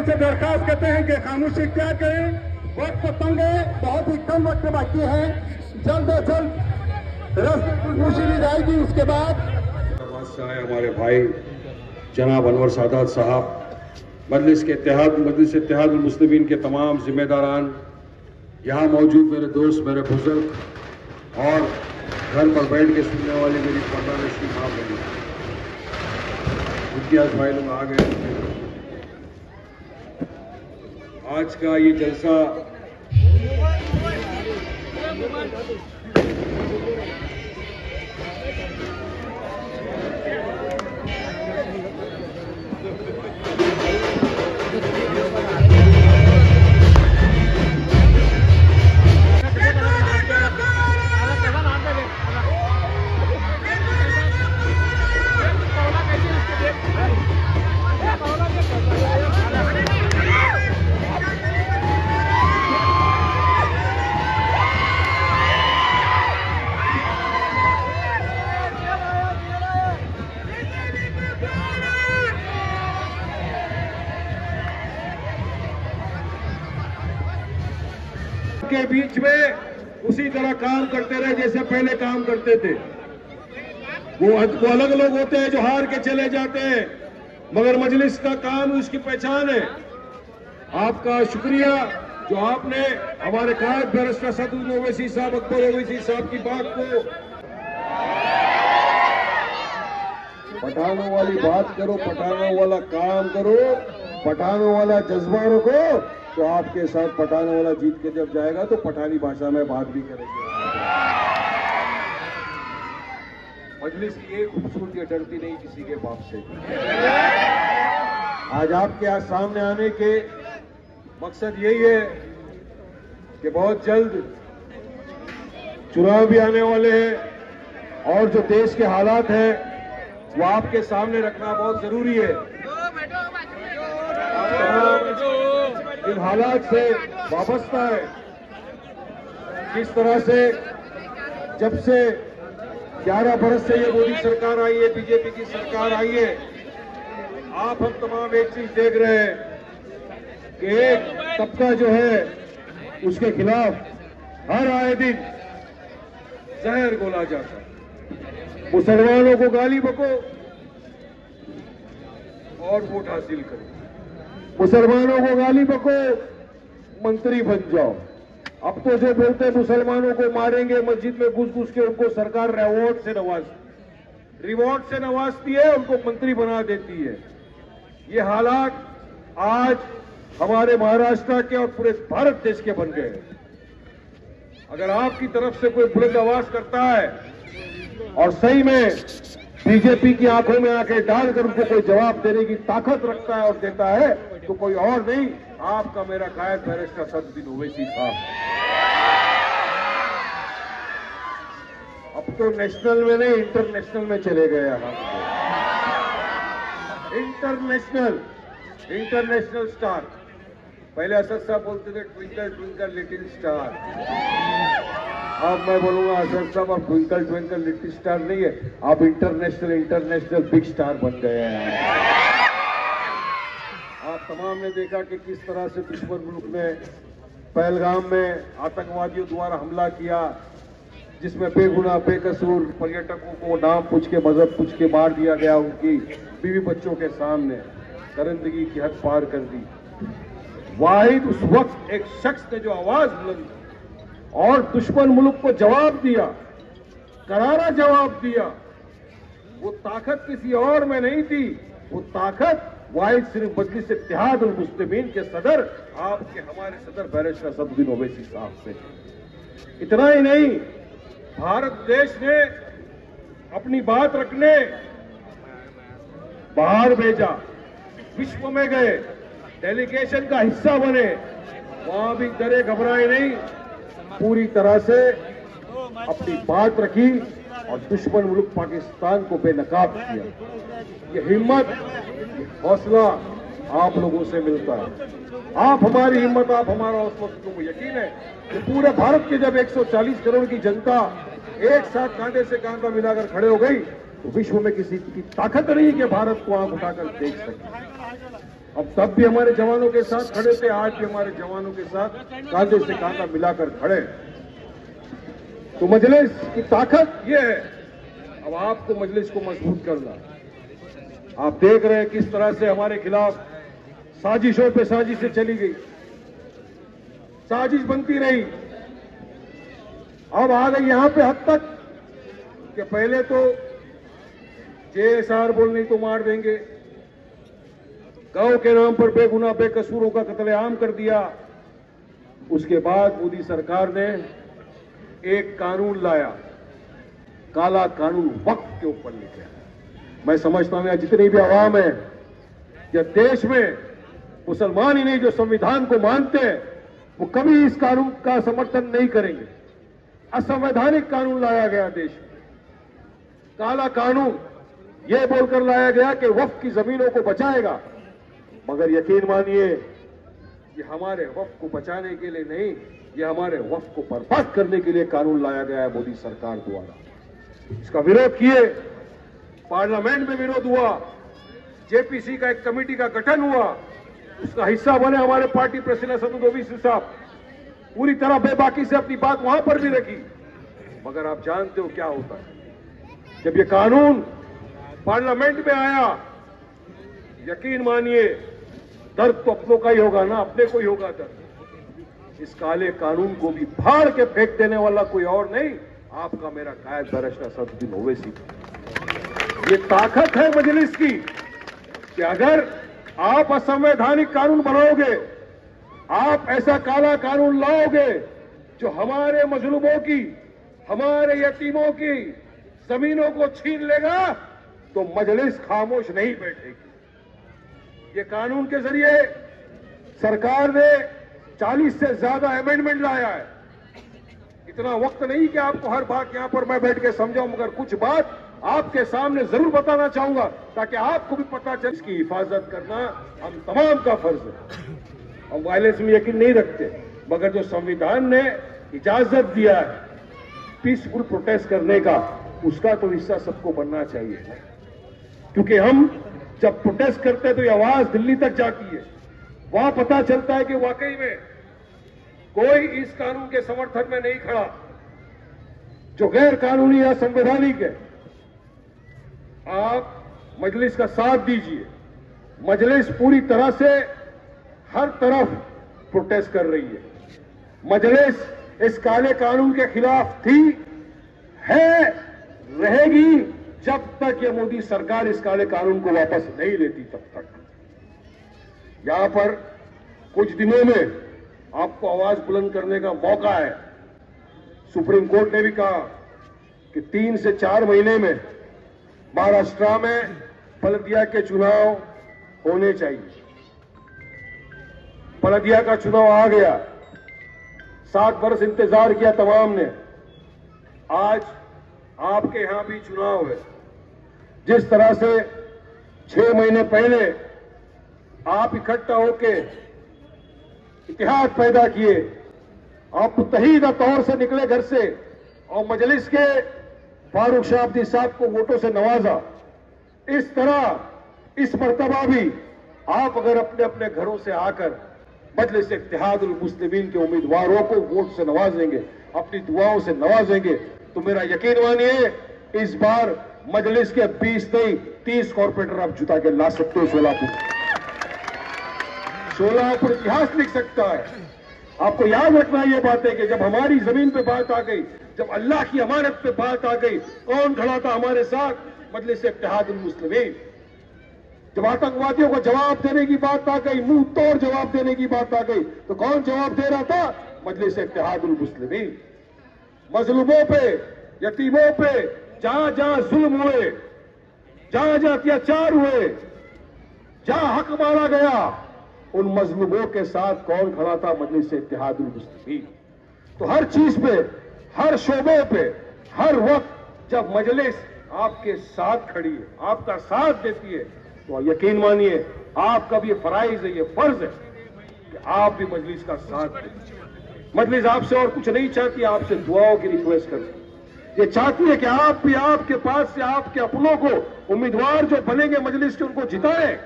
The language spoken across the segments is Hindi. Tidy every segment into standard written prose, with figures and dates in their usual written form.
लोगों से दरखास्त करते हैं कि खामोशी क्या करें, वक्त तंग है, बहुत ही कम वक्त बाकी है, जल्द से जल्द खामोशी ली जाएगी। उसके बाद हमारे भाई जनाब अनवर सादात साहब, मजलिस इत्तेहाद मुस्लिमीन के तमाम जिम्मेदारान, यहाँ मौजूद मेरे दोस्त, मेरे बुजुर्ग और घर पर बैठ के सुनने वाली मेरी पर्दानशी माँ बनी, इम्तियाज भाई लोग आ गए। आज का ये जलसा के बीच में उसी तरह काम करते रहे जैसे पहले काम करते थे। वो अलग लोग होते हैं जो हार के चले जाते हैं, मगर मजलिस का काम उसकी पहचान है। आपका शुक्रिया जो आपने हमारे कायद बैरिस्टर असदुद्दीन ओवैसी साहब, अकबर ओवैसी साहब की बात को, पठानों वाली बात करो, पठानों वाला काम करो, पठानों वाला जज्बा रखो, तो आपके साथ पठानों वाला जीत के जब जाएगा तो पठानी भाषा में बात भी करेंगे। मजलिस की एक खूबसूरती अटलती नहीं किसी के बाप से। आज आपके यहाँ सामने आने के मकसद यही है कि बहुत जल्द चुनाव भी आने वाले हैं और जो देश के हालात हैं वो आपके सामने रखना बहुत जरूरी है। इन हालात से वाबस्ता है किस तरह से जब से 11 बरस से ये मोदी सरकार आई है, बीजेपी की सरकार आई है, आप हम तमाम एक चीज देख रहे हैं कि एक तबका जो है उसके खिलाफ हर आए दिन जहर घोला जाता है। मुसलमानों को गाली बको और वोट हासिल करो, मुसलमानों को गाली बको, मंत्री बन जाओ। अब तो जो बोलते हैं मुसलमानों को मारेंगे, मस्जिद में घुस के उनको सरकार रिवॉर्ड से नवाजती है, उनको मंत्री बना देती है। ये हालात आज हमारे महाराष्ट्र के और पूरे भारत देश के बन गए हैं। अगर आपकी तरफ से कोई बुलंद आवाज करता है और सही में बीजेपी की आंखों में आंखें डालकर उनको कोई जवाब देने की ताकत रखता है और देता है, तो कोई और नहीं, आपका मेरा कायद बैरिस्टर असदुद्दीन ओवैसी साहब। अब तो नेशनल में नहीं, इंटरनेशनल में चले गए हम। International star. पहले असद साहब बोलते थे ट्विंकल ट्विंकल लिटिल स्टार, अब मैं बोलूंगा असद साहब अब ट्विंकल ट्विंकल लिटिल स्टार नहीं है, आप इंटरनेशनल बिग स्टार बन गए हैं। आप तमाम ने देखा कि किस तरह से दुश्मन मुल्क ने पहलगाम में आतंकवादियों द्वारा हमला किया, जिसमें बेगुनाह बेकसूर पर्यटकों को नाम पूछ के, मजहब पूछ के मार दिया गया, उनकी बीवी बच्चों के सामने दरिंदगी की हद पार कर दी। वाहिद उस वक्त एक शख्स ने जो आवाज बुलंद और दुश्मन मुल्क को जवाब दिया, करारा जवाब दिया, वो ताकत किसी और में नहीं थी, वो ताकत वाहिद सिर्फ मजलिस इत्तेहाद मुस्लिमीन के सदर, आपके हमारे सदर बैरिस्टर असदुद्दीन ओवैसी साहब से। इतना ही नहीं, भारत देश ने अपनी बात रखने बाहर भेजा, विश्व में गए, डेलीगेशन का हिस्सा बने, वहां भी डरे घबराए नहीं, पूरी तरह से अपनी बात रखी और दुश्मन मुल्क पाकिस्तान को बेनकाब किया। ये हिम्मत, ये हौसला आप लोगों से मिलता है। आप हमारी हिम्मत, आप हमारा हौसला, तुमको यकीन है कि पूरे भारत के जब 140 करोड़ की जनता एक साथ कांधे से कांधा मिलाकर खड़े हो गई, तो विश्व में किसी की ताकत नहीं कि भारत को आंख उठाकर देख सके। अब तब भी हमारे जवानों के साथ खड़े थे, आज भी हमारे जवानों के साथ कांधे से कांधा मिलाकर खड़े। तो मजलिस की ताकत ये है, अब आपको मजलिस को मजबूत करना। आप देख रहे हैं किस तरह से हमारे खिलाफ साजिशों पे साजिशें चली गई, साजिश बनती रही। अब आ गई यहां पे हद तक कि पहले तो जेएसआर बोलने तो मार देंगे, गांव के नाम पर बेगुनाह बेकसूरों का कत्लेआम कर दिया। उसके बाद मोदी सरकार ने एक कानून लाया, काला कानून वक्फ के ऊपर लिखा। मैं समझता हूं जितनी भी आवाम है या देश में मुसलमान ही नहीं जो संविधान को मानते हैं, वो कभी इस कानून का समर्थन नहीं करेंगे। असंवैधानिक कानून लाया गया देश में, काला कानून यह बोलकर लाया गया कि वक्फ की जमीनों को बचाएगा, मगर यकीन मानिए ये हमारे वक्फ को बचाने के लिए नहीं, ये हमारे वक्फ को बर्बाद करने के लिए कानून लाया गया है मोदी सरकार द्वारा। इसका विरोध किए, पार्लियामेंट में विरोध हुआ, जेपीसी का एक कमेटी का गठन हुआ, उसका हिस्सा बने हमारे पार्टी प्रेसिडेंट असदुद्दीन ओवैसी साहब, पूरी तरह बेबाकी से अपनी बात वहां पर भी रखी। मगर आप जानते हो क्या होता है जब ये कानून पार्लियामेंट में आया, यकीन मानिए दर्द तो अपनों का ही होगा ना, अपने को ही होगा दर्द। इस काले कानून को भी फाड़ के फेंक देने वाला कोई और नहीं, आपका मेरा कायद बैरिस्टर असदुद्दीन ओवैसी। ये ताकत है मजलिस की कि अगर आप असंवैधानिक कानून बनाओगे, आप ऐसा काला कानून लाओगे जो हमारे मजलूमों की, हमारे यतीमों की जमीनों को छीन लेगा, तो मजलिस खामोश नहीं बैठेगी। ये कानून के जरिए सरकार ने 40 से ज्यादा अमेंडमेंट लाया है। इतना वक्त नहीं कि आपको हर बात यहां पर मैं बैठ के समझाऊं, मगर कुछ बात आपके सामने जरूर बताना चाहूंगा ताकि आपको भी पता चले। इसकी हिफाजत करना हम तमाम का फर्ज है। हम वायलेंस में यकीन नहीं रखते, मगर जो संविधान ने इजाजत दिया है पीसफुल प्रोटेस्ट करने का, उसका तो हिस्सा सबको बनना चाहिए। क्योंकि हम जब प्रोटेस्ट करते हैं तो ये आवाज दिल्ली तक जाती है, वहां पता चलता है कि वाकई में कोई इस कानून के समर्थन में नहीं खड़ा जो गैर कानूनी या संवैधानिक है। आप मजलिस का साथ दीजिए। मजलिस पूरी तरह से हर तरफ प्रोटेस्ट कर रही है। मजलिस इस काले कानून के खिलाफ थी, है, रहेगी जब तक ये मोदी सरकार इस काले कानून को वापस नहीं लेती तब तक। यहां पर कुछ दिनों में आपको आवाज बुलंद करने का मौका है। सुप्रीम कोर्ट ने भी कहा कि 3 से 4 महीने में महाराष्ट्र में पलदिया के चुनाव होने चाहिए। पलदिया का चुनाव आ गया, 7 वर्ष इंतजार किया तमाम ने, आज आपके यहां भी चुनाव है। जिस तरह से 6 महीने पहले आप इकट्ठा होके इतिहाद पैदा किए, आप मुत्तहीदा तौर से निकले घर से और मजलिस के फारूक शाह अब्दी साहब को वोटों से नवाजा, इस तरह इस मर्तबा भी आप अगर अपने अपने घरों से आकर मजलिस इत्तेहादुल मुस्लिमीन के उम्मीदवारों को वोट से नवाजेंगे, अपनी दुआओं से नवाजेंगे, तो मेरा यकीन मानिए इस बार मजलिस के 20 नहीं 30 कॉर्पोरेटर आप जुटा के ला सकते हो। सोलापुर इतिहास लिख सकता है। आपको याद रखना ये बात है कि जब हमारी जमीन पे बात आ गई, जब अल्लाह की अमानत पे बात आ गई, कौन खड़ा था हमारे साथ? मजलिस इत्तेहादुल मुस्लिमीन। जब आतंकवादियों को जवाब देने की बात आ गई, मुंह तोड़ जवाब देने की बात आ गई, तो कौन जवाब दे रहा था? मजलिस इत्तेहादुल मुस्लिमीन। मजलूमों पे, यतीमों पे जहां जहां जुल्म हुए, जहां जहां अत्याचार हुए, जहां हक मारा गया, उन मजलूमों के साथ कौन खड़ा था? मजलिस इत्तेहादुल मुस्लिमीन। तो हर चीज पे, हर शोबे पे, हर वक्त जब मजलिस आपके साथ खड़ी है, आपका साथ देती है, तो यकीन मानिए आपका भी फराइज है, ये फर्ज है कि आप भी मजलिस का साथ दें। मजलिस आपसे और कुछ नहीं चाहती, आपसे दुआओं की रिक्वेस्ट करती। ये चाहती है कि आप भी आपके पास से आपके अपनों को, उम्मीदवार जो बनेंगे मजलिस के, उनको जिताएं।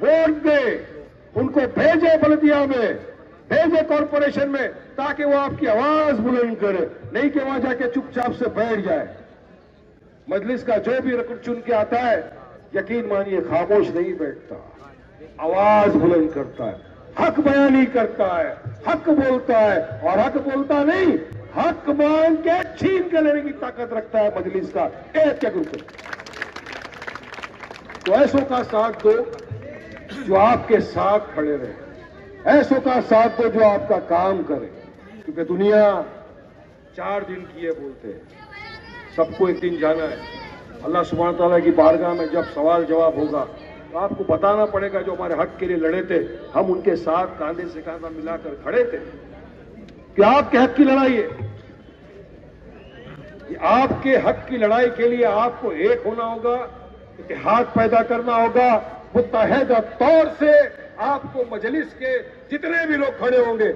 वोट दे, उनको भेजे बल्दिया में, भेजे कॉरपोरेशन में, ताकि वो आपकी आवाज बुलंद करे, नहीं कि वहां जाके चुपचाप से बैठ जाए। मजलिस का जो भी रुकन चुन के आता है, यकीन मानिए खामोश नहीं बैठता, आवाज बुलंद करता है, हक बयानी करता है, हक बोलता है, और हक बोलता नहीं, हक मांग के छीन के लेने की ताकत रखता है मजलिस का एक ग्रुप। तो ऐसों का साथ दो जो आपके साथ खड़े रहे, ऐसों का साथ दो जो आपका काम करे, क्योंकि दुनिया 4 दिन की है बोलते हैं, सबको एक दिन जाना है। अल्लाह सुब्हान तआला की बारगाह में जब सवाल जवाब होगा तो आपको बताना पड़ेगा जो हमारे हक के लिए लड़े थे, हम उनके साथ कांधे से कांधा मिलाकर खड़े थे। कि आपके हक की लड़ाई है, कि आपके हक की लड़ाई के लिए आपको एक होना होगा, इत्तेहाद पैदा करना होगा, मुत्तहिदा तौर से आपको मजलिस के जितने भी लोग खड़े होंगे